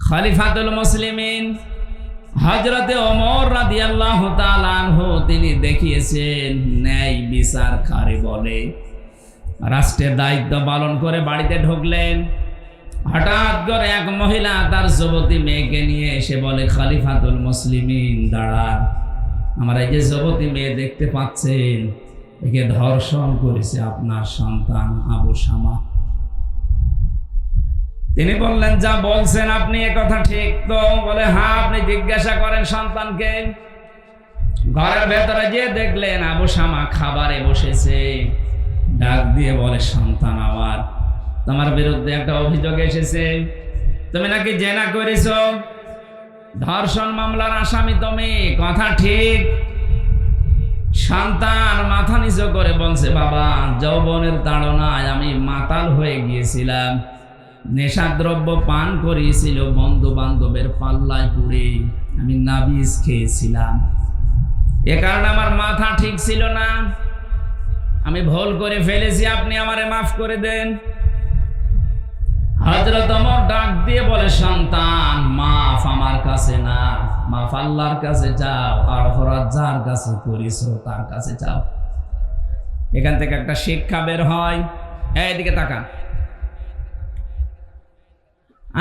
খলিফাতুল মুসলিমিন হযরতে ওমর রাদিয়াল্লাহু তাআলা আনহু তিনি দেখিয়েছেন ন্যায় বিচার কারে বলে। রাষ্ট্রের দায়িত্ব পালন করে বাড়িতে ঢুকলেন, হঠাৎ করে এক মহিলা তার যুবতী মেয়েকে নিয়ে এসে বলে, খলিফাতুল মুসলিমিন দাঁড়ান, আমার এই যে যুবতী মেয়ে দেখতে পাচ্ছেন একে ধর্ষণ করেছে আপনার সন্তান আবু শামা। তিনি বললেন, যা বলছেন আপনি এ কথা ঠিক তো? বলে, হ্যাঁ, আপনি জিজ্ঞাসা করেন সন্তানকে। ঘরের ভেতরে যে দেখলেন আবু শামা খাবারে বসেছে, ডাক দিয়ে বলে, সন্তান আমার, তোমার বিরুদ্ধে একটা অভিযোগ এসেছে, তুমি নাকি জেনা করেছো, ধর্ষণ মামলার আসামি তুমি, কথা ঠিক? সন্তান মাথা নিচু করে বলছে, বাবা, যৌবনের তাড়নায় আমি মাতাল হয়ে গিয়েছিলাম, নেশাদ্রব্য পান করিয়েছিল, বন্ধু বান্ধবের পাল্লায় পড়ে আমি নাবিজ খেয়েছিলাম, এ কারণে আমার মাথা ঠিক ছিল না, আমি ভুল করে ফেলেছি, আপনি আমারে মাফ করে দেন। হযরত ওমর ডাক দিয়ে বলে, সন্তান, মাফ আমার কাছে না, মাফ আল্লাহর কাছে চাও, আর অপরাধ যার কাছে করেছো তার কাছে চাও। এখান থেকে একটা শিক্ষা বের হয়। এইদিকে তাকান।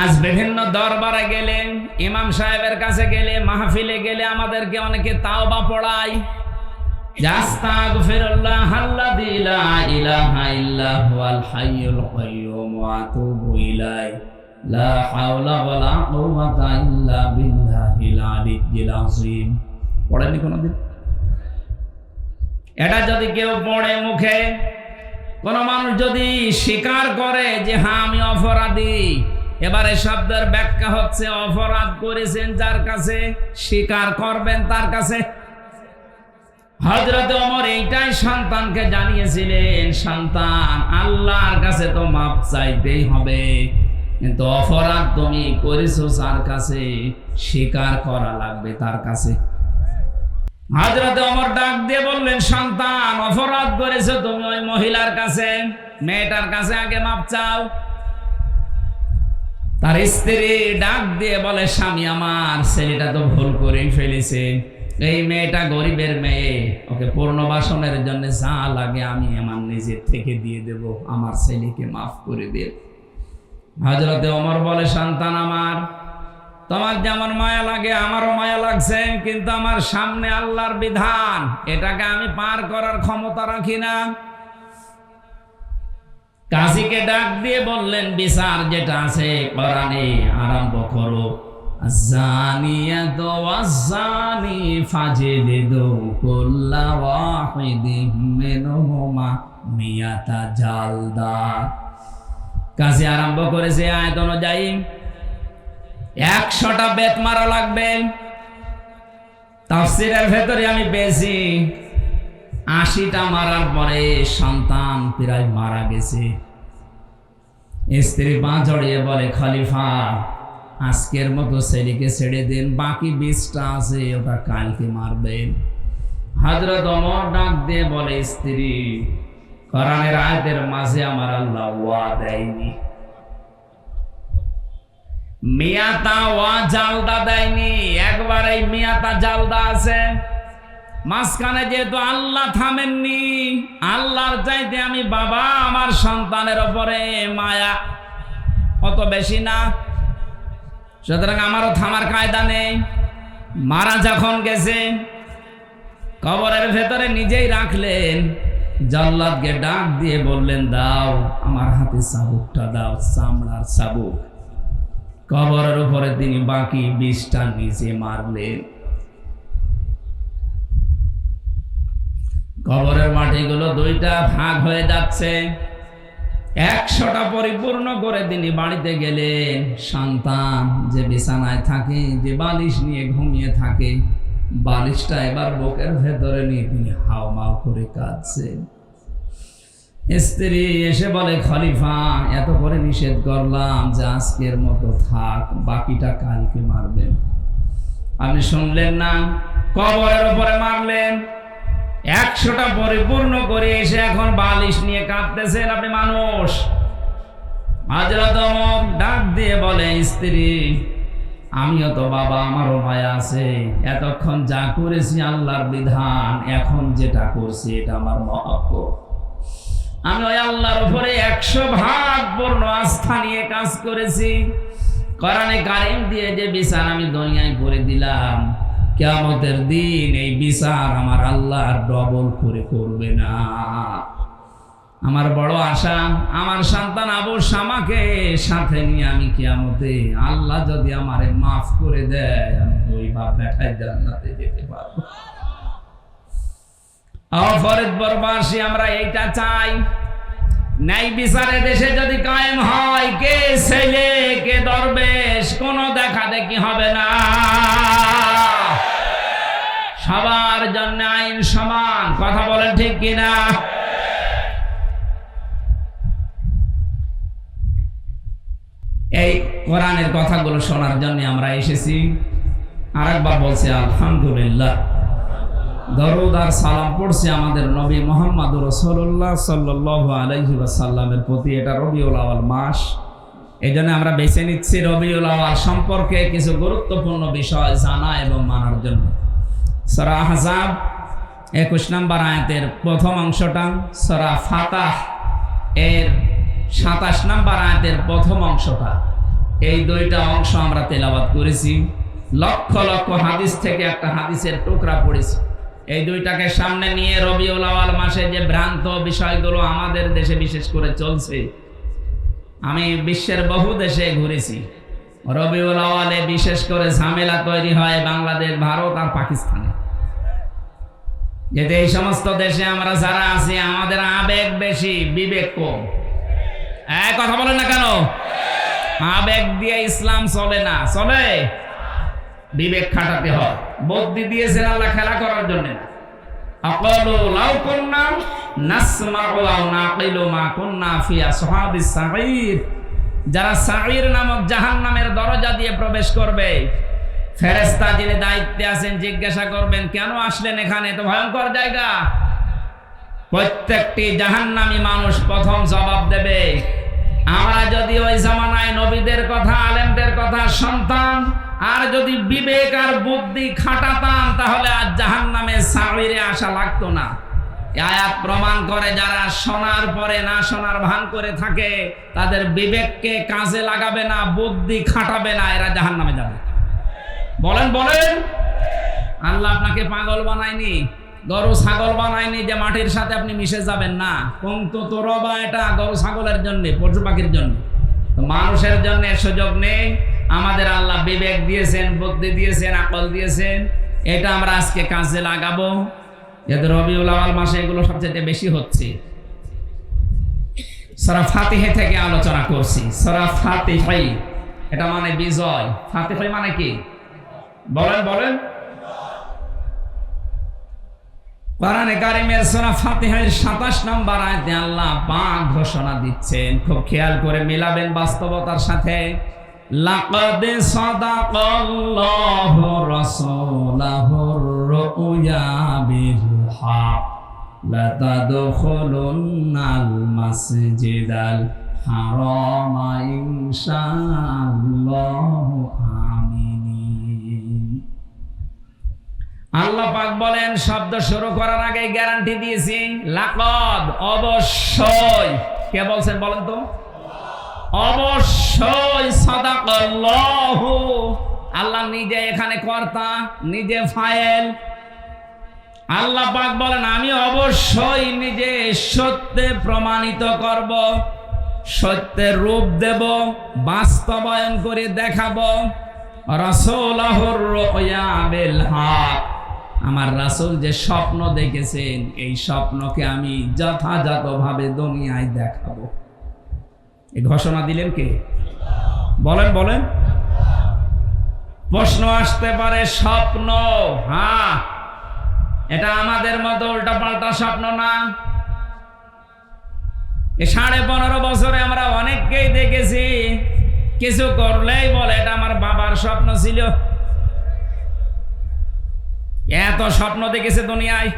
আজ বিভিন্ন দরবারে গেলে, ইমাম সাহেবের কাছে গেলে, মাহফিলে গেলে আমাদেরকে অনেকে তাওবা পড়ায়, আস্তাগফিরুল্লাহ আল্লাযী লা ইলাহা ইল্লা হুয়াল হাইয়ুল কাইয়্যুম ওয়া আতুবু ইলাইহি লা হাওলা ওয়ালা কুওয়াতা ইল্লা বিল্লাহিল আলিয়্যিল আযীম। পড়েননি কোনদিন? এটা যদি কেউ পড়ে মুখে, কোন মানুষ যদি স্বীকার করে যে হ্যাঁ আমি অপরাধী, এবারে শব্দের ব্যাখ্যা হচ্ছে অপরাধ করেছেন যার কাছে, স্বীকার করবেন তার কাছে। হযরত ওমর এইটাই সন্তানকে জানিয়েছিলেন, সন্তান, আল্লাহর কাছে তো মাপ চাইতেই হবে, কিন্তু অপরাধ তুমি করেছো যার কাছে, স্বীকার করা লাগবে তার কাছে। হযরত ওমর ডাক দিয়ে বললেন, সন্তান, অপরাধ করেছো তুমি ওই মহিলার কাছে, মেয়েটার কাছে আগে মাপ চাও। তার স্ত্রী ডাক দিয়ে বলে, স্বামী আমার, ছেলেটা তো ভুল করেই ফেলেছে, এই মেয়েটা গরিবের মেয়ে, ওকে পুনর্বাসনের জন্য যা লাগে আমি আমার নিজের থেকে দিয়ে দেব, আমার ছেলেকে মাফ করে দে। হযরতে ওমর বলে, সন্তান আমার, তোমার যেমন মায়া লাগে আমারও মায়া লাগছে, কিন্তু আমার সামনে আল্লাহর বিধান, এটাকে আমি পার করার ক্ষমতা রাখি না। কাজীকে ডাক দিয়ে বললেন, বিচার যেটা আছে কোরআনে আরম্ভ করো, আয-যানিয়াতু ওয়াজ-যানি ফাজলিদু কুল্লা ওয়াহিদিম মিনহুমা মিয়াতা জালদা। কাজী আরম্ভ করেছে আয়াত অনুযায়ী 100টা বেত মারা লাগবে। তাফসীরের ভেতরে আমি পেয়েছি 80টা মারার পরে সন্তান প্রায় মারা গেছে। স্ত্রী পা জড়িয়ে বলে, খলিফা, আজকের মতো ছেলেকে ছেড়ে দেন, বাকি 20টা আছে ওটা কালকে মারবেন। হযরত ওমর ডাক দিয়ে বলে, স্ত্রী, কোরআনের আয়াতের মাঝে আমার আল্লাহ ওয়া দেয়নি, মিয়াতা ওয়া জালদা দেয়নি, একবারে মিয়াতা জালদা আছে। মাঝখানে যেহেতু আল্লাহ থামেননি, আল্লাহর চাইতে আমি বাবা আমার সন্তানের উপরে মায়া অত বেশি না, সুতরাং আমারও থামার কায়দা নেই। মারা যখন গেছে, কবরের ভেতরে নিজেই রাখলেন, জল্লাদকে ডাক দিয়ে বললেন, দাও আমার হাতে চাবুকটা দাও, চামড়ার চাবুক। কবরের উপরে তিনি বাকি 20টা নিজে মারলেন। কবরের মাটিগুলো 2টা ভাগ হয়ে যাচ্ছে, 100টা পরিপূর্ণ করে তিনি বাড়িতে গেলেন। সন্তান যে বিছানায় থাকে, যে বালিশ নিয়ে ঘুমিয়ে থাকে, বালিশটা এবার বুকের ভেতরে নিয়ে তিনি হাওমাও করে কাঁদছেন। স্ত্রী এসে বলে, খলিফা, এত করে নিষেধ করলাম যে আজকের মতো থাক, বাকিটা কালকে মারবেন, আপনি শুনলেন না, কবরের উপরে মারলেন। 100টা পরিপূর্ণ করে এসে এখন বালিশ নিয়ে কাঁদতেছেন, আপনি মানুষ। হযরত ওমর ডাক দিয়ে বলে, স্ত্রী, আমিও তো বাবা, আমারও মায়া আছে। এতক্ষণ যা করেছি আল্লাহর বিধান, এখন যেটা করছি এটা আমার মহব্বত। আমি ওই আল্লাহর উপরে 100% পূর্ণ আস্থা নিয়ে কাজ করেছি। কোরআনে কারীম দিয়ে যে বিচার আমি দুনিয়ায় করে দিলাম, কিয়ামতের দিন এই বিচার আমার আল্লাহ ডবল করে করবে না। আমার বড় আশা, আমার সন্তান আবু শামাকে সাথে নিয়ে আমি কিয়ামতে আল্লাহ যদি আমারে মাফ করে দেয়, আমি ওই বাপ বেটায় জান্নাতে যেতে পারবো। ফরিদপুরবাসী আমরা এইটা চাই। ন্যায় বিচারে দেশে যদি কায়েম হয়, কে ছেলে কে দরবেশ কোনো দেখা দেখি হবে না। সবার জন্য আইন সমান। কথা বলেন ঠিক কিনা? এই কোরআনের কথাগুলো শোনার জন্য আমরা এসেছি। আরেকবার বলছি আলহামদুলিল্লাহ। দরুদ আর সালাম পড়ছি আমাদের নবী মুহাম্মদুর রাসূলুল্লাহ সাল্লাল্লাহু আলাইহি ওয়াসাল্লামের প্রতি। এটা রবিউল আউয়াল মাস, এই জন্য আমরা বেছে নিচ্ছি রবিউল আউয়াল সম্পর্কে কিছু গুরুত্বপূর্ণ বিষয় জানা এবং মানার জন্য। সূরা আহজাব 21 নম্বর আয়াতের প্রথম অংশটা, সূরা ফাতাহ এর 27 নম্বর আয়াতের প্রথম অংশটা, এই দুইটা অংশ আমরা তেলাওয়াত করেছি। লক্ষ লক্ষ হাদিস থেকে একটা হাদিসের টুকরা পড়েছি। এই দুইটাকে সামনে নিয়ে রবিউল আউয়াল মাসে যে ভ্রান্ত বিষয়গুলো আমাদের দেশে বিশেষ করে চলছে, আমি বিশ্বের বহু দেশে ঘুরেছি। রবিউল আউয়ালে বিশেষ করে ঝামেলা তৈরি হয় বাংলাদেশ, ভারত আর পাকিস্তানে। যেতে এই সমস্ত দেশে আমরা যারা আছি, আমাদের আবেগ বেশি, বিবেক কম। কথা বলেন না কেন? আবেগ দিয়ে ইসলাম চলে না, চলে বিবেক খাটাতে হয়। বুদ্ধি দিয়েছেন আল্লাহ খেলা করার জন্য না। আকালু লাউ কুন্না নাসমাউ আও নাকিলু মা কুন্না ফি আসহাবিস সাঈর। যারা সাঈর নামক জাহান্নামের দরজা দিয়ে প্রবেশ করবে, ফেরেশতা যিনি দায়িত্বে আছেন জিজ্ঞাসা করবেন, কেন আসলেন এখানে? তো ভয়ঙ্কর জায়গা। প্রত্যেকটি জাহান্নামী মানুষ প্রথম জবাব দেবে, আমরা যদি ওই জামানায় নবীদের কথা, আলেমদের কথা শুনতাম, আর যদি বিবেক আর বুদ্ধি খাটাতাম, তাহলে আজ জাহান্নামে সাঈরে আসা লাগতো না। আয়াত প্রমাণ করে যারা শোনার পরে না শোনার ভান করে থাকে, তাদের বিবেককে কাজে লাগাবে না, বুদ্ধি খাটাবে না, এরা জাহান্নামে যাবে। বলেন বলেন। আল্লাহ আপনাকে পাগল বানায়নি, গরু ছাগল বানায়নি যে মাটির সাথে আপনি মিশে যাবেন না। কুনতু তুরাবা, এটা গরু ছাগলের জন্য, পশু পাখির জন্য। তো মানুষের জন্য সুযোগ নেই। আমাদের আল্লাহ বিবেক দিয়েছেন, বুদ্ধি দিয়েছেন, আকল দিয়েছেন। এটা আমরা আজকে কাজে লাগাবো। যেহেতু রবিউল আউয়াল মাসে এগুলো সবচেয়ে বেশি হচ্ছে। সূরা ফাতিহা থেকে আলোচনা করছি। সূরা ফাতিহা এটা মানে বিজয়। ফাতিহা মানে কি? বলেন বলেন। কোরআনে কারীমের সূরা ফাতিহার 27 নম্বর আয়াতে আল্লাহ পাক ঘোষণা দিচ্ছেন, খুব খেয়াল করে মিলাবেন বাস্তবতার সাথে। লাকাদ সাদাকাল্লাহু রাসূলাহুর রুয়া বিল হক লাতাদখুলুন্নাল মাসজিদাল হারামা ইনশাআল্লাহু আমিনিন। আল্লাহ পাক বলেন, শব্দ শুরু করার আগে গ্যারান্টি দিয়েছি, লাকাদ অবশ্যই। কে বলছেন বলেন তো? অবশ্যই সাদাকাল্লাহু। আল্লাহ নিজে এখানে কর্তা, নিজে ফাইল। আল্লাহ পাক বলেন, আমি অবশ্যই নিজে সত্যে প্রমাণিত করব, সত্যের রূপ দেব, বাস্তবায়ন করে দেখাবো। রাসূলাহুর রুয়া বিল হক। আমার রাসূল যে স্বপ্ন দেখেছেন, এই স্বপ্নকে আমি যথাযথভাবে দুনিয়ায় দেখাবো। এই ঘোষণা দিলেন কে? বলেন বলেন। প্রশ্ন আসতে পারে, স্বপ্ন? হ্যাঁ, এটা আমাদের মতো উল্টাপাল্টা স্বপ্ন না। এই 15.5 বছরে আমরা অনেককেই দেখেছি, কিছু করলেই বলে এটা আমার বাবার স্বপ্ন ছিল। এত স্বপ্ন দেখেছে দুনিয়ায়।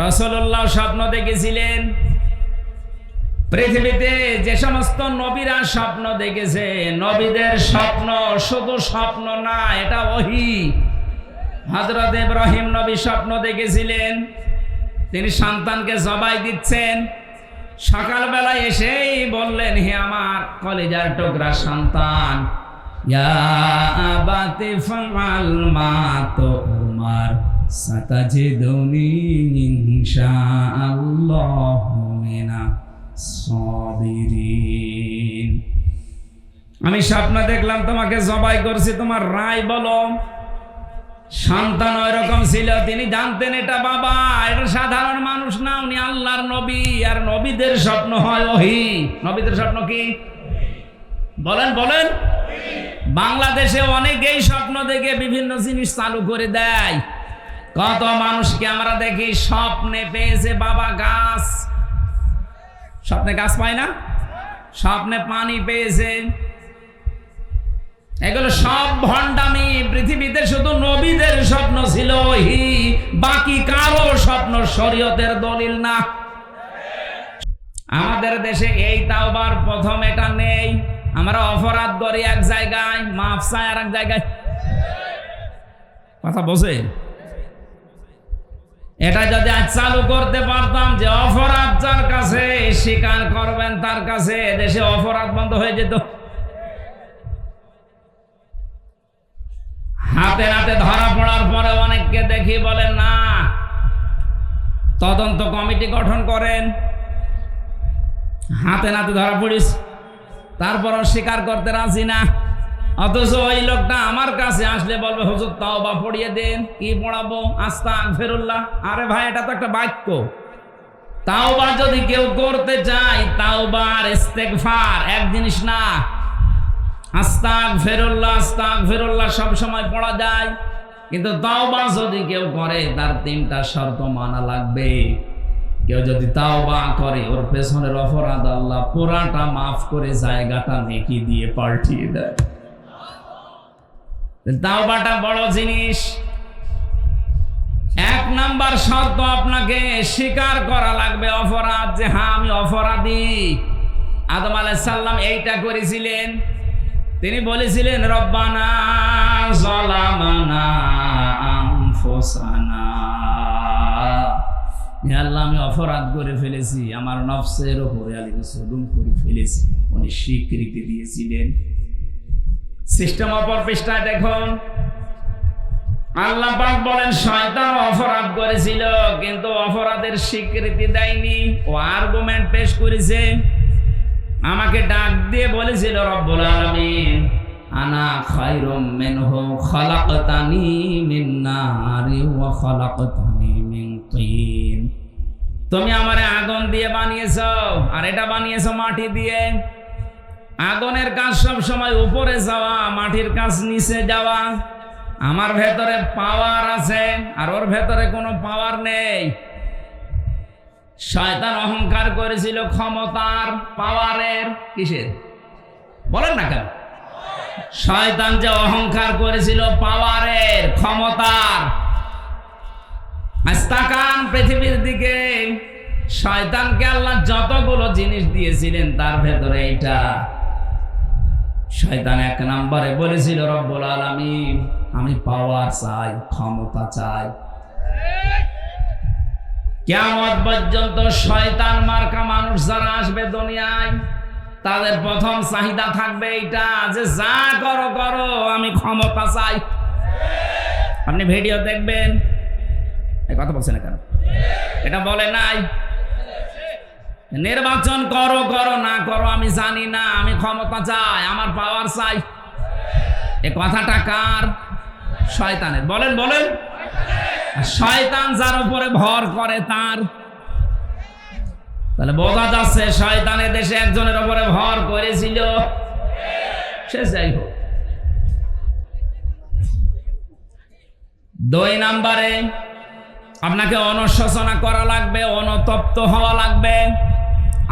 রাসূলুল্লাহ স্বপ্ন দেখেছিলেন, পৃথিবীতে যে সমস্ত নবীরা স্বপ্ন দেখেছে, নবীদের স্বপ্ন শুধু স্বপ্ন না, এটা ওহী। হযরত ইব্রাহিম নবী স্বপ্ন দেখেছিলেন তিনি সন্তানকে জবাই দিচ্ছেন। সকালবেলা এসেই বললেন, হে আমার কলিজার টুকরা সন্তান, ইয়া আবাতি ফাআল মা তুমার সাতাজিদুনি ইনশাআল্লাহু মিনাস সাবিরিন। আমি স্বপ্ন দেখলাম তোমাকে জবাই করছি, তোমার রায় বলো। সন্তান ওই রকম ছিল, তিনি জানতেন এটা বাবা, এটা সাধারণ মানুষ না, উনি আল্লাহর নবী। আর নবীদের স্বপ্ন হয় ওহী। নবীদের স্বপ্ন কি বলেন বলেন? বাংলাদেশে অনেকেই স্বপ্ন দেখে বিভিন্ন জিনিস চালু করে দেয়। কত মানুষকে আমরা দেখি স্বপ্নে পেয়েছে বাবা গাছ, স্বপ্নে গাছ পায় না, স্বপ্নে পানি পেয়েছে। এগুলো সব ভণ্ডামি। পৃথিবীতে শুধু নবীদের স্বপ্ন ছিল ওহী, বাকি কারো স্বপ্ন শরীয়তের দলিল না। আমাদের দেশে এই তাওবার প্রথম এটা নেই। আমরা অপরাধ করি এক জায়গায়, মাফ চাই আর এক জায়গায়। কথা বোঝে? এটা যদি আজ চালু করতে পারতাম যে অপরাধ যার কাছে স্বীকার করবেন তার কাছে, দেশে অপরাধ বন্ধ হয়ে যেত। হাতে নাতে ধরা পড়ার পরে অনেককে দেখি বলেন না, তদন্ত কমিটি গঠন করেন। হাতে নাতে ধরা পড়িস, তারপরও স্বীকার করতে রাজি না। অথচ ওই লোকটা আমার কাছে আসলে বলবে, হুজুর তাওবা পড়িয়ে দেন। কি পড়াবো? আস্তাগফিরুল্লাহ। আরে ভাই, এটা তো একটা বাক্য। তাওবা যদি কেউ করতে চায়, তাওবা আর ইস্তেগফার এক জিনিস না। আস্তাগফিরুল্লাহ আস্তাগফিরুল্লাহ সব সময় পড়া যায়, কিন্তু তাওবা যদি কেউ করে তার তিনটা শর্ত মানা লাগবে। কেউ যদি তাওবা করে, ওর পেছনের অপরাধ আল্লাহ পুরাটা মাফ করে জায়গাটা নেকি দিয়ে পাল্টিয়ে দেয়। তাওবাটা বড় জিনিস। এক নাম্বার শর্ত, আপনাকে স্বীকার করা লাগবে অপরাধ, যে হ্যাঁ আমি অপরাধী। আদম আলাইহিস সালাম এইটা করেছিলেন। তিনি বলেছিলেন, রব্বানা যালামানা আনফুসানা, হে আল্লাহ আমি অপরাধ করে ফেলেছি, আমার নফসের উপরে আমি জুলুম করে ফেলেছি। উনি স্বীকৃতি দিয়েছিলেন। সিস্টেম অপর পৃষ্ঠায় দেখুন, আল্লাহ পাক বলেন শয়তান অপরাধ করেছিল কিন্তু অপরাধের স্বীকৃতি দেয়নি। ও আর্গুমেন্ট পেশ করেছে, আমাকে ডাক দিয়ে বলেছিল, রব্বুল আলামিন আনা খায়রুম মিনহু খালাকতানি মিন নারি ওয়া খালাকতানি মিন তিন। তুমি আমারে আগুন দিয়ে বানিয়েছো আর এটা বানিয়েছো মাটি দিয়ে। আগুনের কাজ সব সময় উপরে যাওয়া, মাটির কাজ নিচে যাওয়া। আমার ভেতরে পাওয়ার আছে আর ওর ভেতরে কোনো পাওয়ার নেই। শয়তান অহংকার করেছিল ক্ষমতার, পাওয়ারের। কিসের বলেন না কেন? শয়তান যে অহংকার করেছিল পাওয়ারের, ক্ষমতার। আজ তাকান পৃথিবীর দিকে, শয়তানকে আল্লাহ যতগুলো জিনিস দিয়েছিলেন তার ভেতরে এইটা। শয়তান এক নম্বরে বলেছিল, রব্বুল আলামিন আমি পাওয়ার চাই, ক্ষমতা চাই। কিয়ামত পর্যন্ত শয়তান মার্কা মানুষ যারা আসবে দুনিয়ায়, তাদের প্রথম চাহিদা থাকবে এইটা, যে যা করো করো আমি ক্ষমতা চাই। আপনি ভিডিও দেখবেন, এই কথা বলছেন না কেন? এটা বলে নাই নির্বাচন করো করো না করো আমি জানি না, আমি ক্ষমতা চাই, আমার পাওয়ার চাই। এ কথাটা কার? শয়তানের। বলেন বলেন। শয়তান যার উপরে ভর করে তার। তাহলে বোঝা যাচ্ছে শয়তানের দেশে একজনের উপরে ভর করেছিল, সে যাই হোক। 2 নম্বরে আপনাকে অনুশোচনা করা লাগবে, অনুতপ্ত হওয়া লাগবে।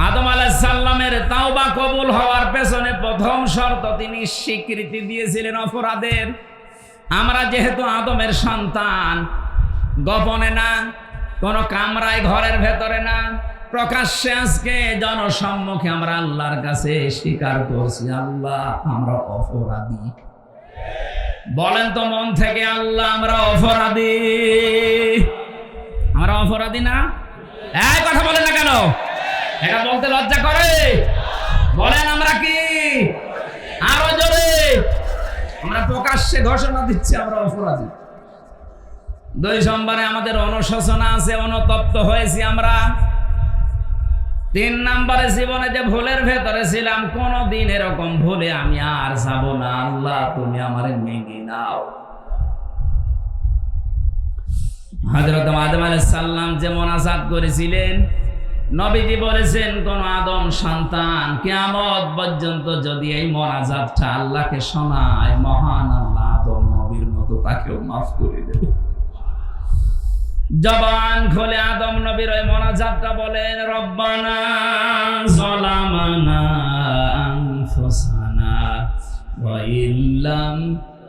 আদম আলাইহিস সালামের তাওবা কবুল হওয়ার পেছনে প্রথম শর্ত তিনি স্বীকৃতি দিয়েছিলেন অপরাধের। আমরা যেহেতু আদমের সন্তান, গোপনে না, কোনো কামরায় ঘরের ভেতরে না, প্রকাশ্যে আজকে জনসম্মুখে আমরা আল্লাহর কাছে স্বীকার করছি, আল্লাহ আমরা অপরাধী। বলেন তো মন থেকে, আল্লাহ আমরা অপরাধী। আমরা অপরাধী না? এই কথা বলেন না কেন? এটা বলতে লজ্জা করে? বলেন আমরা কি? আরো জোরে। আমরা প্রকাশ্যে ঘোষণা দিচ্ছি আমরা অপরাধী। 2 নম্বরে আমাদের অনুশোচনা আছে, অনুতপ্ত হয়েছি আমরা। 3 নম্বরে জীবনে যে ভুলের ভেতরে ছিলাম, কোনদিন এরকম ভুলে আমি আর যাব না। আল্লাহ তুমি আমারে মেনে নাও। হযরত আদম আলাইহিস সালাম যে মুনাজাত করেছিলেন, নবীজি বলেছেন কোন আদম সন্তান কিয়ামত পর্যন্ত যদি এই মুনাজাতটা আল্লাহকে শোনায়, মহান আল্লাহ আদম নবীর মতো তাকেও মাফ করে দেবে। জবান খুলে আদম নবীর ওই মুনাজাতটা বলেন, রব্বানা যালামানা আনফুসানা ওয়া ইল্লাম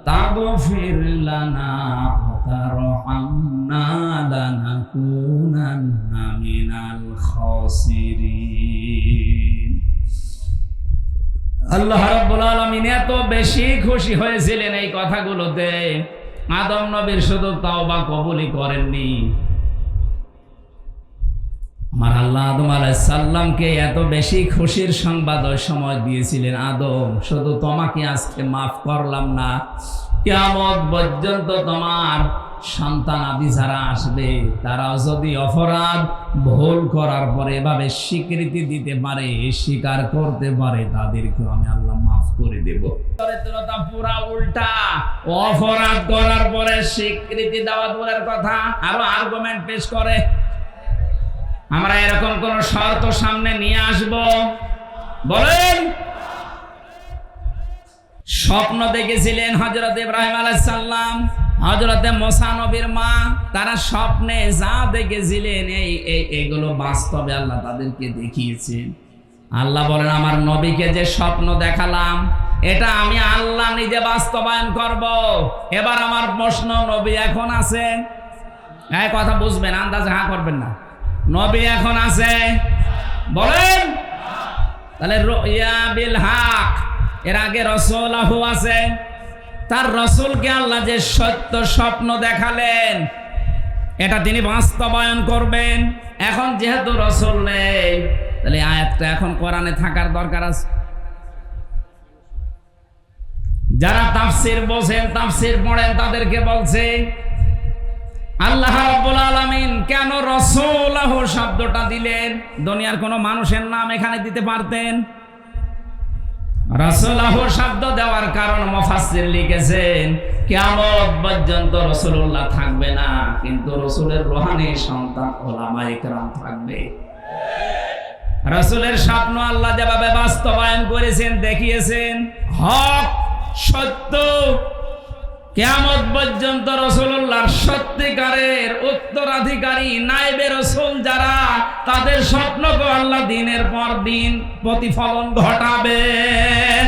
তাগফির লানা ওয়া তারহামনা লানাকুনান্না মিনাল খাসিরিন। আল্লাহ রাব্বুল আলামিন এত বেশি খুশি হয়েছিলেন এই কথাগুলোতে, আদম নবীর শুধু তাওবা কবুলই করেননি, আমার আল্লাহ আদম আলাইহিস সালামকে এত বেশি খুশির সংবাদ ওই সময় দিয়েছিলেন, আদম শুধু তোমাকে আজকে মাফ করলাম না, কিয়ামত পর্যন্ত তোমার সন্তান আদি যারা আসবে তারাও যদি অপরাধ ভুল করার পরে এভাবে স্বীকৃতি দিতে পারে, স্বীকার করতে পারে, তাদেরকে আমি আল্লাহ মাফ করে দেব। চরিত্রটা পুরা উল্টা, অপরাধ করার পরে স্বীকৃতি দেওয়া দূরের কথা, আরো আর্গুমেন্ট পেশ করে। আমরা এরকম কোন শর্ত সামনে নিয়ে আসব? বলেন। স্বপ্ন দেখেছিলেন হযরত ইব্রাহিম আলাইহিস সালাম, হযরত মুসা নবীর মা, তারা স্বপ্নে যা দেখেছিলেন এইগুলো বাস্তবে আল্লাহ তাদেরকে দেখিয়েছেন। আল্লাহ বলেন আমার নবীকে যে স্বপ্ন দেখালাম এটা আমি আল্লাহ নিজে বাস্তবায়ন করব। এবার আমার প্রশ্ন, নবী এখন আছে? এই কথা বুঝবেন, আন্দাজে হা করবেন না। নবী এখন আছে? বলেন। তাহলে রুইয়া বিল হক, এর আগে রাসূলুল্লাহ আছে, তার রাসূলকে আল্লাহ যে সত্য স্বপ্ন দেখালেন এটা তিনি বাস্তবায়ন করবেন। এখন যেহেতু রাসূল নেই, তাহলে আয়াতটা এখন কোরআনে থাকার দরকার আছে। যারা তাফসীর বোঝেন, তাফসীর পড়েন, তাদেরকে বলছে আল্লাহ রাব্বুল আলামিন কেন রাসূলুল্লাহ শব্দটা দিলেন? দুনিয়ার কোন মানুষের নাম এখানে দিতে পারতেন। রাসূলুল্লাহ শব্দ দেওয়ার কারণ মুফাসসির লিখেছেন, কিয়ামত পর্যন্ত রাসূলুল্লাহ থাকবে না, কিন্তু রাসূলের রূহানি সন্তান উলামায়ে কেরাম থাকবে। রাসূলের স্বপ্ন আল্লাহ যেভাবে বাস্তবায়ন করেছেন, দেখিয়েছেন, হক সত্য, কিয়ামত পর্যন্ত রাসূলুল্লাহর সত্যিকারের উত্তরাধিকারী নায়েবে রাসূল যারা, তাদের স্বপ্নকে আল্লাহ দিনের পর দিন প্রতিফলন ঘটাবেন।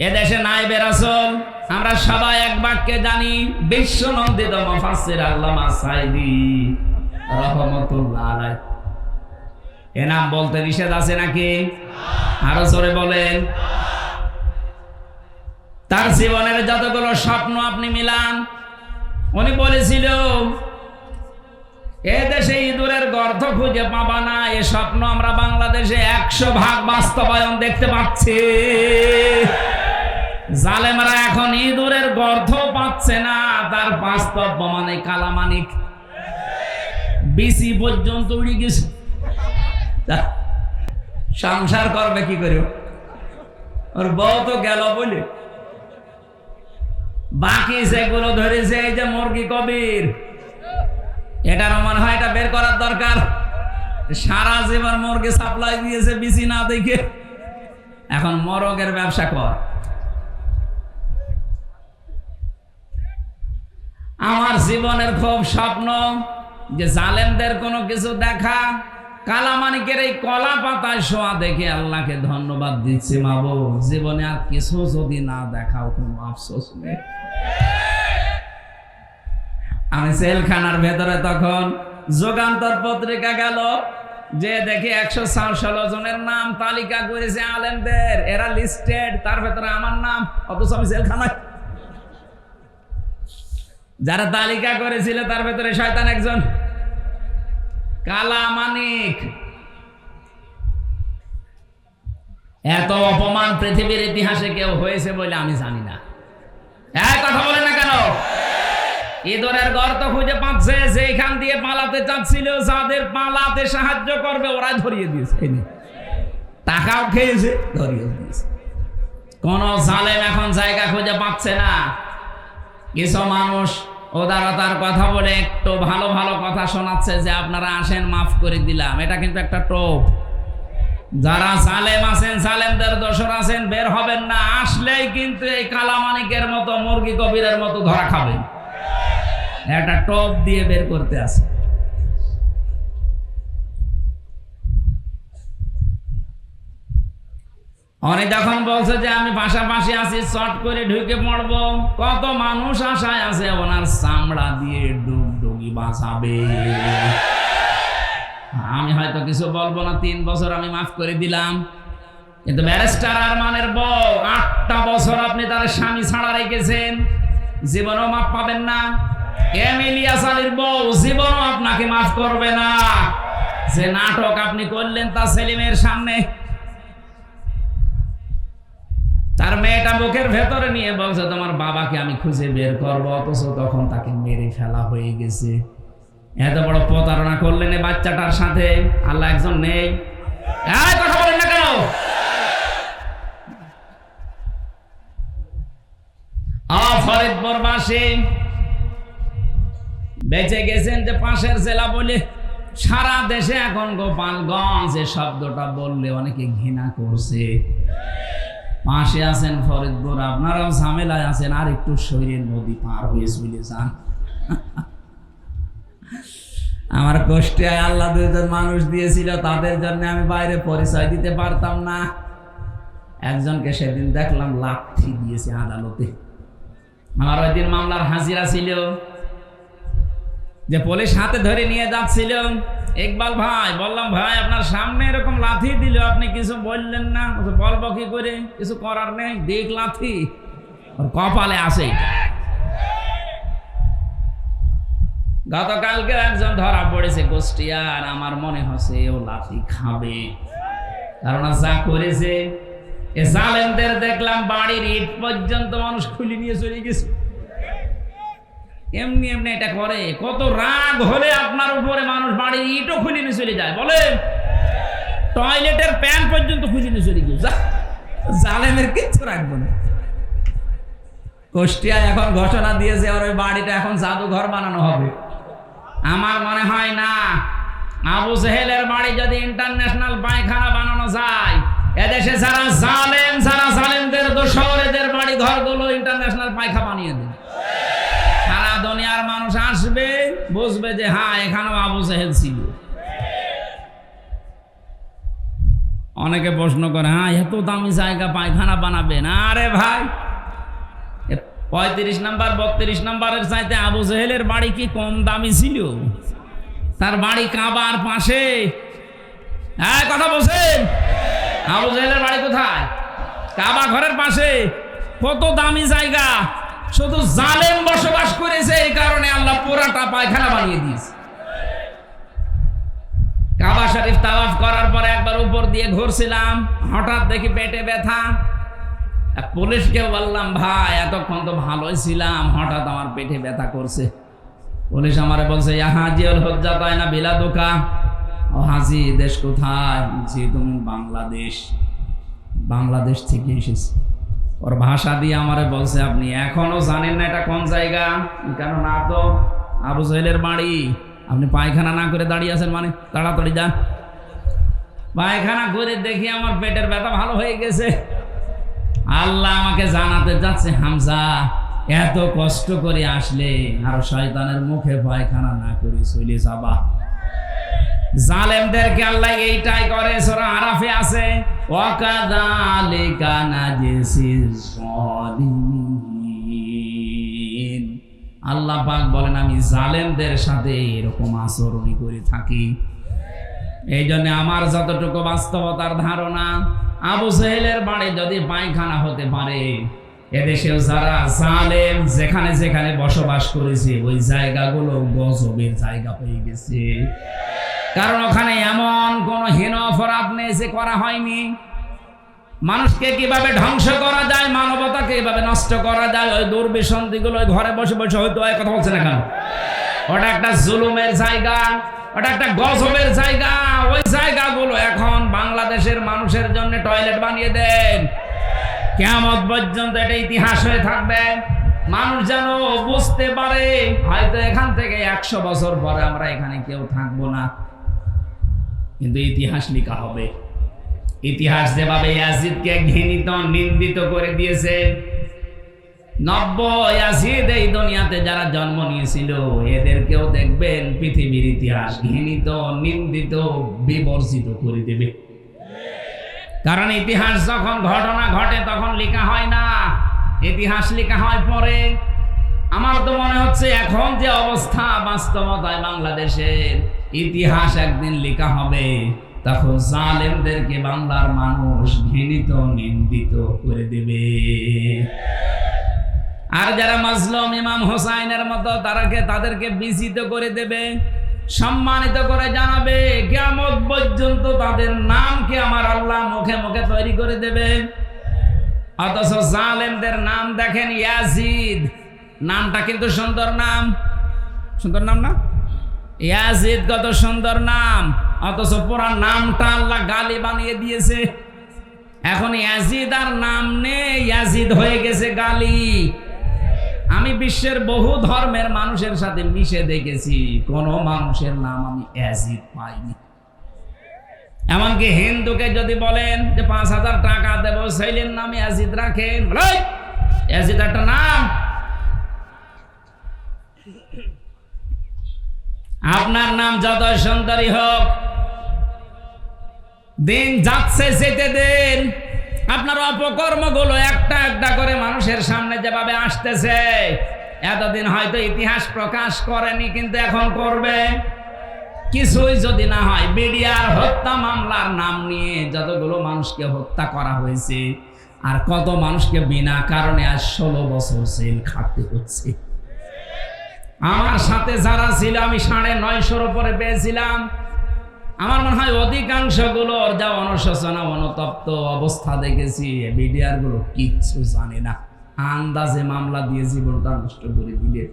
এদেশে নায়েবে রাসূল আমরা সবাই এক বাক্যে জানি, বিশ্বনন্দিত মুফাসসির আল্লামা সাঈদী রাহমাতুল্লাহ আলাইহি। এ নাম বলতে নিষেধ আছে নাকি? আরো জোরে বলেন। তার জীবনের যতগুলো স্বপ্ন আপনি মিলান, উনি বলেছিল এ দেশে ইঁদুরের গর্ত খুঁজে পাবা না, এ স্বপ্ন আমরা বাংলাদেশে 100% বাস্তবায়ন দেখতে পাচ্ছি। জালেমরা এখন ইঁদুরের গর্ত পাচ্ছে না, তার বাস্তব প্রমাণে কালামানিক বিসি পর্যন্ত উড়ে গেছে। সংসার করবে কি করে? ওর বউ তো গেল বলে, বাকি যেগুলো ধরেছে এই যে মুরগি কবির, এটার মনে হয় এটা বের করার দরকার। সারা জীবন মুরগি সাপ্লাই দিয়েছে বিসি না দেখে, এখন মরগের ব্যবসা কর। আমার জীবনের খুব স্বপ্ন যে জালেমদের কোনো কিছু দেখা, কালামানিকের এই কলা পাতায় শোয়া দেখে আল্লাহকে ধন্যবাদ দিচ্ছি, মাবুদ জীবনে আর কিছু যদি না দেখাও কোনো আফসোস নেই। আমি জেলখানার ভেতরে তখন যুগান্তর পত্রিকা গেল, যে দেখি 116 জনের নাম তালিকা করেছে আলেমদের, এরা লিস্টেড, তার ভেতরে আমার নাম, অথচ আমি জেলখানায়। যারা তালিকা করেছিল তার ভেতরে শয়তান একজন, কালা মানিক। এত অপমান পৃথিবীর ইতিহাসে কেউ হয়েছে বলে আমি জানি না। এক কথা বলে না কেন? ইঁদুরের গর্ত খুঁজে পাচ্ছে, যেখান দিয়ে পালাতে চাচ্ছিল, যাদের পালাতে সাহায্য করবে ওরা ধরিয়ে দিয়েছে, টাকাও খেয়েছে, ধরিয়ে দিয়েছে। কোন জালেম এখন জায়গা খুঁজে পাচ্ছে না। কিছু মানুষ উদারতার কথা বলে একটু ভালো ভালো কথা শোনাচ্ছে যে আপনারা আসেন, মাফ করে দিলাম। এটা কিন্তু একটা টোপ। যারা জালেম আছেন, জালেমদের দোসর আছেন, বের হবেন না। আসলেই কিন্তু এই কালামানিকের মতো, মুরগি কবিরের মতো ধরা খাবেন। একটা টোপ দিয়ে বের করতে আসে। অনেক যখন বলছে যে আমি পাশাপাশি আছি, চট করে ঢুকে পড়বো, কত মানুষ আশায় আছে ওনার চামড়া দিয়ে ডুগডুগি বাঁচাবে। আমি হয়তো কিছু বলবো না, 3 বছর আমি মাফ করে দিলাম। কিন্তু ব্যারিস্টার আরমানের বউ 8টা বছর আপনি তার স্বামী ছাড়া রেখেছেন, জীবনও মাফ পাবেন না। ইলিয়াস আলীর বউ জীবনও আপনাকে মাফ করবে না। যে নাটক আপনি করলেন তা সেলিমের সামনে, তার মেয়েটা বুকের ভেতরে নিয়ে বলছে তোমার বাবাকে আমি খুঁজে বের করবো, অথচ তখন তাকে মেরে ফেলা হয়ে গেছে। এত বড় প্রতারণা করলেন এই বাচ্চাটার সাথে। আল্লাহ একজন নেই, কথা বলেন না কেন? ফরিদপুরবাসী বেঁচে গেছেন যে পাশের জেলা বলে। সারা দেশে এখন গোপালগঞ্জ এ শব্দটা বললে অনেকে ঘৃণা করছে। পাশে আছেন ফরিদপুর, আপনারাও ঝামেলায় আছেন, আর একটু শরীরের নদী পার হয়ে চলে যান। আমার কষ্টে আল্লাহ 2জন মানুষ দিয়েছিল, তাদের জন্য আমি বাইরে পরিচয় দিতে পারতাম না। একজনকে সেদিন দেখলাম লাঠি দিয়েছে আদালতে। আমার ওই দিন মামলার হাজিরা ছিল, যে পুলিশ হাতে ধরে নিয়ে যাচ্ছিল। ইকবাল ভাই, বললাম ভাই আপনার সামনে এরকম লাথি দিল, আপনি কিছু বললেন না। বলবো কি করে, কিছু করার নেই, দেখ লাথি ওর কপালে আসে। গতকালকে একজন ধরা পড়েছে কুষ্টিয়ার, আমার মনে হচ্ছে ও লাথি খাবে, কারণ যা করেছে। এ জালেমদের দেখলাম বাড়ির ইট পর্যন্ত মানুষ খুলে নিয়ে চলে গেছে। এমনি এমনি এটা করে। কত রাগ হলে আপনার উপরে মানুষ বাড়ির ইটও খুলে নিয়ে চলে যায়, বলে টয়লেটের প্যান পর্যন্ত খুলে নিয়ে চলে গেছে। জালেমের কিচ্ছু রাখবো না। কুষ্টিয়ায় এখন ঘোষণা দিয়েছে ওর ওই বাড়িটা এখন জাদুঘর বানানো হবে। আমার মনে হয় না। আবু জেহেলের বাড়ি যদি ইন্টারন্যাশনাল পায়খানা বানানো যায়, এদেশে যারা জালেম, যারা জালেমদের দোসর, এদের বাড়ি ঘরগুলো ইন্টারন্যাশনাল পায়খানা বানিয়ে দেবে। সারা দুনিয়ার মানুষ আসবে, বুঝবে যে হ্যাঁ এখানেও আবু জেহেল ছিল। অনেকে প্রশ্ন করে, হ্যাঁ এত দামি জায়গা পায়খানা বানাবেন? আরে ভাই, 35 নাম্বার 32 নাম্বারের চাইতে আবু জেহেলের বাড়ি কি কম দামি ছিল? তার বাড়ি কাবার পাশে। হ্যাঁ কথা বলছেন? আবু জেহেলের বাড়ি কোথায়? কাবা ঘরের পাশে। কত দামি জায়গা, শুধু জালেম বসবাস করেছে, এই কারণে আল্লাহ পুরাটা পায়খানা বানিয়ে দিয়েছে। কাবা শরীফ তাওয়াফ করার পরে একবার উপর দিয়ে ঘুরছিলাম, হঠাৎ দেখি পেটে ব্যথা। পুলিশকে বললাম, ভাই এতক্ষণ তো ভালোই ছিলাম, হঠাৎ আমার পেটে ব্যথা করছে। পুলিশ আমারে বলছে, হাজিউল হজ্জা তাই না বিলাদুকা। ও হাজি, দেশ কোথায়? জি তুমি বাংলাদেশ। বাংলাদেশ থেকে এসেছি। ওর ভাষা দিয়ে আমারে বলছে, আপনি এখনো জানেন না এটা কোন জায়গা? কেন না তো আবু জেহেলের বাড়ি। আপনি পায়খানা না করে দাঁড়িয়ে আছেন মানে? তাড়াতাড়ি যান। পায়খানা করে দেখি আমার পেটের ব্যথা ভালো হয়ে গেছে। আল্লাহ আমাকে জানাতে যাচ্ছে, হামজা এত কষ্ট করে আসলে আর শয়তানের মুখে পায়খানা না করে চলে যাবা। জালেমদেরকে আল্লাহ এইটাই করে। সূরা আরাফে আছে, ওয়াকাযালিকা নাজিসিজ যালিমিন। আল্লাহ পাক বলেন আমি জালেমদের সাথে এরকম আচরণই করে থাকি। এই জন্য আমার যতটুকু বাস্তবতার ধারণা, আবু জেহেলের বাড়ি যদি পায়খানা হতে পারে, এদেশেও যারা জালেম যেখানে যেখানে বসবাস করেছে ওই জায়গাগুলো গজবের জায়গা হয়ে গেছে। কারণ ওখানে এমন কোন হীন অপরাধ নেই যে করা হয়নি। মানুষকে কিভাবে ধ্বংস করা যায়, মানবতাকে কিভাবে নষ্ট করা যায়, ওই দুর্বিসন্ধিগুলো ওই ঘরে বসে বসে হয়তো ওই কথা বলছে না কেন? ওটা একটা জুলুমের জায়গা, ওটা একটা গজবের জায়গা। ওই জায়গাগুলো এখন বাংলাদেশের মানুষের জন্য টয়লেট বানিয়ে দেন। কিয়ামত পর্যন্ত এটা ইতিহাস হয়ে থাকবে। মানুষ যেন বুঝতে পারে হয়তো এখান থেকে 100 বছর পরে আমরা এখানে কেউ থাকবো না, কিন্তু ইতিহাস লেখা হবে। ইতিহাস যেভাবে ইয়াজিদকে ঘৃণিত নিন্দিত করে দিয়েছে, 90 ইয়াজিদ এই দুনিয়াতে যারা জন্ম নিয়েছিল এদেরকেও দেখবেন পৃথিবীর ইতিহাস ঘৃণিত, নিন্দিত, বিবর্জিত করে দেবে। কারণ ইতিহাস যখন ঘটনা ঘটে তখন লেখা হয় না, ইতিহাস লেখা হয় পরে। আমার তো মনে হচ্ছে এখন যে অবস্থা বাস্তবতায় বাংলাদেশের, ইতিহাস একদিন লেখা হবে, তখন জালেমদেরকে বাংলার মানুষ ঘৃণিত নিন্দিত করে দেবে। আর যারা মাজলুম ইমাম হোসাইনের মতো তাদেরকে বিজিত করে দেবে, সম্মানিত করে জানাবে। কিয়ামত পর্যন্ত তাদের নামকে আমার আল্লাহ মুখে মুখে তৈরি করে দেবে। অথচ জালেমদের নাম দেখেন ইয়াজিদ, নামটা কিন্তু সুন্দর নাম, সুন্দর নাম না? ইয়াজিদ কত সুন্দর নাম, অথচ পুরা নামটা আল্লাহ গালি বানিয়ে দিয়েছে। এখন ইয়াজিদ আর নাম নেই, ইয়াজিদ হয়ে গেছে গালি। আমি বিশ্বের বহু ধর্মের মানুষের সাথে মিশে দেখেছি, কোন মানুষের নাম আমি ইয়াজিদ পাইনি। এমনকি হিন্দুকে যদি বলেন যে 5000 টাকা দেবো, ছেলের নামে ইয়াজিদ রাখেন, ইয়াজিদ একটা নাম। আপনার নাম যত সুন্দরী হোক, দিন যাচ্ছে যেতে দেন। আপনার অপকর্মগুলো একটা একটা করে মানুষের সামনে যেভাবে আসতেছে, এতদিন হয়তো ইতিহাস প্রকাশ করেনি, কিন্তু এখন করবে। কিছুই যদি না হয়, বিডিআর হত্যা মামলার নাম নিয়ে যতগুলো মানুষকে হত্যা করা হয়েছে, আর কত মানুষকে বিনা কারণে আজ 16 বছর জেল খাটতে হচ্ছে। আমার সাথে যারা ছিল, আমি 950-র উপরে পেয়েছিলাম। আমার মনে হয় অধিকাংশ গুলোর যা অনুশোচনা অনুতপ্ত অবস্থা দেখেছি, বিডিআর গুলো কিচ্ছু জানে না, আন্দাজে মামলা দিয়ে জীবনটা নষ্ট করে দিলে।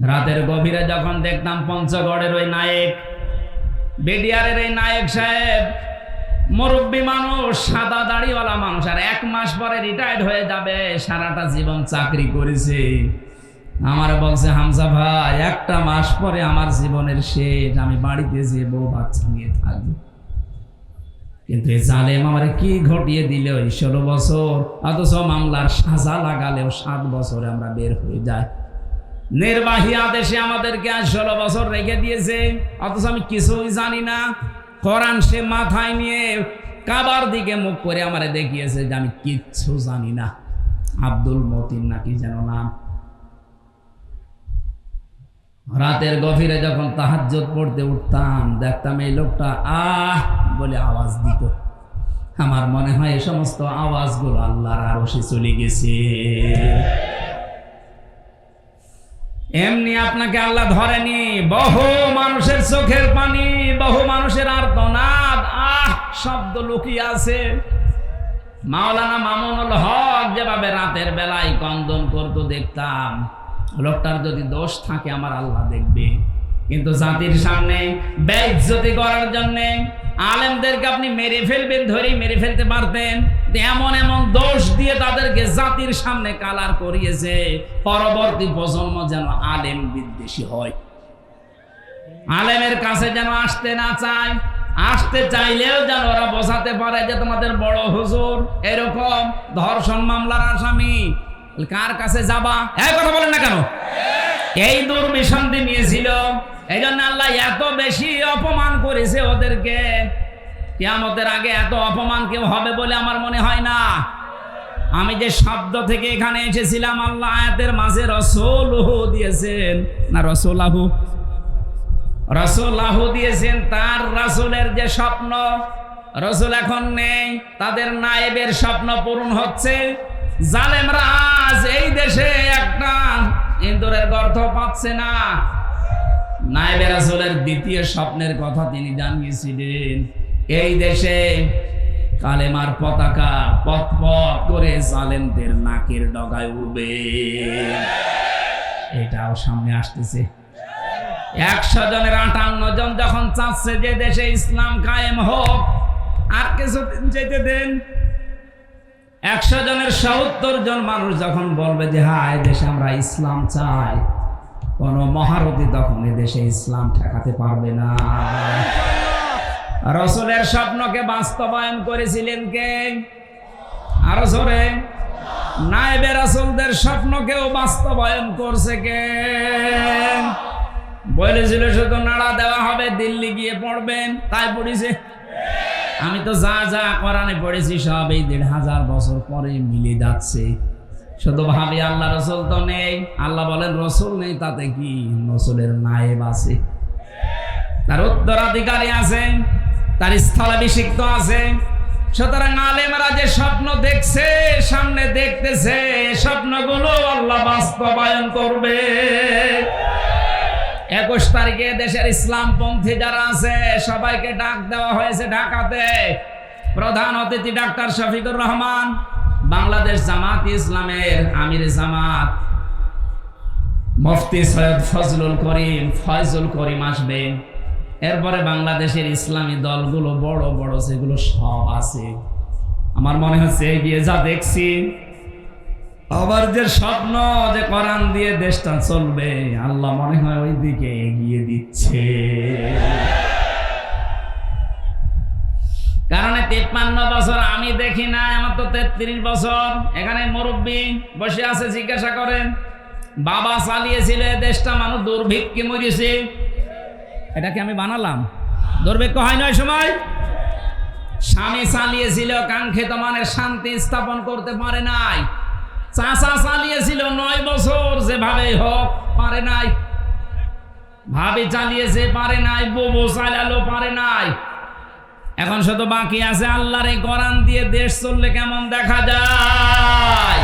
রাতের গভীরে যখন দেখতাম পঞ্চগড়ের ওই নায়েক, বিডিআরের এই নায়েক সাহেব, মুরব্বী মানুষ, সাদা দাড়িওয়ালা মানুষ, আর 1 মাস পরে রিটায়ার্ড হয়ে যাবে, সারাটা জীবন চাকরি করেছে। আমার বলছে, হামজা ভাই, 1টা মাস পরে আমার জীবনের শেষ, আমি বাড়িতে যে বউ বাচ্চা নিয়ে থাকবো। কিন্তু এই জালেম আমার কি ঘটিয়ে দিল, 16 বছর, অথচ মামলার সাজা লাগালেও 7 বছরে আমরা বের হয়ে যাই। নির্বাহী আদেশে আমাদেরকে আজ 16 বছর রেখে দিয়েছে, অথচ আমি কিছুই জানি না। কোরআন সে মাথায় নিয়ে কাবার দিকে মুখ করে আমারে দেখিয়েছে যে আমি কিচ্ছু জানি না। আব্দুল মতিন নাকি যেন নাম। রাতের গভীরে যখন তাহাজ্জুদ পড়তে উঠতাম, দেখতাম এই লোকটা আহ বলে আওয়াজ দিত। আমার মনে হয় এই সমস্ত আওয়াজগুলো আল্লাহর আরশে চলে গেছে। এমনি আপনাকে আল্লাহ ধরেনি। বহু মানুষের চোখের পানি, বহু মানুষের আর্তনাদ, আহ শব্দ লুকিয়ে আছে। মাওলানা মামুনুল হক যেভাবে রাতের বেলায় কন্দন করতো দেখতাম, লোকটার যদি দোষ থাকে আমার আল্লাহ দেখবে। কিন্তু জাতির সামনে বেইজ্জতি করার জন্য আলেমদেরকে আপনি মেরে ফেলবেন, ধরেই মেরে ফেলতে পারতেন। এমন এমন দোষ দিয়ে তাদেরকে জাতির সামনে কালার করিয়েছে, পরবর্তী প্রজন্ম যেন আলেম বিদ্বেষী হয়, আলেমের কাছে যেন আসতে না চায়। আসতে চাইলেও যেন ওরা বোঝাতে পারে যে তোমাদের বড় হুজুর এরকম ধর্ষণ মামলার আসামি, কার কাছে যাবা? এই কথা বলেন না কেন? এই দুর্বিসন্ধি নিয়েছিল, এই জন্য আল্লাহ এত বেশি অপমান করেছে ওদেরকে। কিয়ামতের আগে এত অপমান কেউ হবে বলে আমার মনে হয় না। আমি যে শব্দ থেকে এখানে এসেছিলাম আল্লাহ আয়াতের মাঝে রসুলহু দিয়েছেন না রসুলাহু, রসুলাহু দিয়েছেন। তার রাসূলের যে স্বপ্ন, রসুল এখন নেই, তাদের নায়েবের স্বপ্ন পূরণ হচ্ছে। জালেমরা আজ এই দেশে একটা ইন্দুরের গর্ত পাচ্ছে না। নায়েবে রাসূলের দ্বিতীয় স্বপ্নের কথা তিনি জানিয়েছিলেন, এই দেশে কালেমার পতাকা পথ পথ করে জালেমদের নাকের ডগায় উড়বে। এটাও সামনে আসতেছে। 100 জনের 58 জন যখন চাচ্ছে যে দেশে ইসলাম কায়েম হোক, আর কিছুদিন যেতে দেন। 100 জনের 70 জন মানুষ যখন বলবে যে হ্যাঁ এদেশে আমরা ইসলাম চাই, কোন মহারথী তখন এদেশে ইসলাম ঠেকাতে পারবে না। রাসূলের স্বপ্নকে বাস্তবায়ন করেছিলেন কে? আরো জোরে। নায়েবে রাসূলদের স্বপ্নকেও বাস্তবায়ন করছে কে? বলেছিল শুধু নাড়া দেওয়া হবে, দিল্লি গিয়ে পড়বেন, তাই পড়েছে। আমি তো যা যা কোরআনে পড়েছি সব এই 1500 বছর পরে মিলে যাচ্ছে। শুধু ভাবি আল্লাহ রসুল তো নেই, আল্লাহ বলেন রসুল নেই তাতে কি, রসুলের নায়েব আছে, তার উত্তরাধিকারী আছে, তার স্থলাভিষিক্ত আছে। সুতরাং আলেমরা যে স্বপ্ন দেখছে, সামনে দেখতেছে, স্বপ্নগুলো আল্লাহ বাস্তবায়ন করবে। 21 তারিখে দেশের ইসলামপন্থী যারা আছে সবাইকে ডাক দেওয়া হয়েছে ঢাকাতে। প্রধান অতিথি ডাক্তার শফিকুর রহমান, বাংলাদেশ জামাত ইসলামের আমির জামাত মুফতি সৈয়দ ফয়জুল করিম আসবেন। এরপরে বাংলাদেশের ইসলামী দলগুলো বড় বড় যেগুলো সব আছে। আমার মনে হচ্ছে এগিয়ে যা দেখছি, আবার যে স্বপ্ন যে কোরআন দিয়ে দেশটা চলবে, আল্লাহ মনে হয় ওই দিকে এগিয়ে দিচ্ছে। কারণ 53 বছর আমি দেখি না, আমার তো 33 বছর। এখানে মুরব্বী বসে আছে, জিজ্ঞাসা করেন বাবা চালিয়েছিল দেশটা, মানুষ দুর্ভিক্ষে মরেছে। এটাকে আমি বানালাম? দুর্ভিক্ষ হয় না ওই সময়। স্বামী চালিয়েছিল, কাঙ্ক্ষিত মানের শান্তি স্থাপন করতে পারে নাই। চাচা চালিয়েছিল 9 বছর, যেভাবে হোক পারে নাই। ভাবি চালিয়েছে, পারে নাই। বুবু চালালো, পারে নাই। এখন শুধু বাকি আছে আল্লাহর এই কোরআন দিয়ে দেশ চললে কেমন দেখা যায়।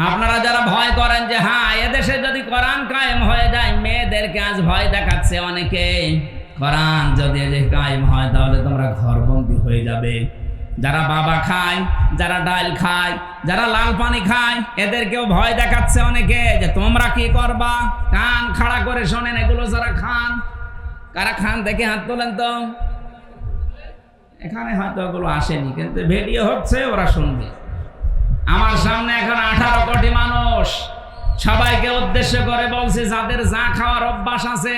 আপনারা যারা ভয় করেন যে হ্যাঁ এদেশে যদি কোরআন কায়েম হয়ে যায়, মেয়েদেরকে আজ ভয় দেখাচ্ছে অনেকে, কোরআন যদি কায়েম হয় তাহলে তোমরা ঘরবন্দি হয়ে যাবে। যারা বাবা খায়, যারা ডাল খায়, যারা লাল পানি খায়, এদেরকেও ভয় দেখাচ্ছে অনেকে যে তোমরা কি করবা। কান খাড়া করে শোনেন এগুলো যারা খান। কারা খান দেখে হাত তোলেন তো। এখানে হয়তো এগুলো আসেনি, কিন্তু ভিডিও হচ্ছে, ওরা শুনবে। আমার সামনে এখন 18 কোটি মানুষ, সবাইকে উদ্দেশ্য করে বলছি যাদের যা খাওয়ার অভ্যাস আছে।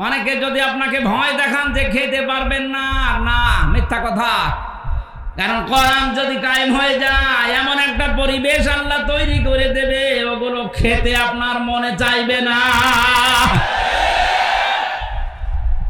অনেকে যদি আপনাকে ভয় দেখান যে খেতে পারবেন না, না, মিথ্যা কথা। কারণ কোরআন যদি কায়েম হয়ে যায়, এমন একটা পরিবেশ আল্লাহ তৈরি করে দেবে, ওগুলো খেতে আপনার মনে চাইবে না।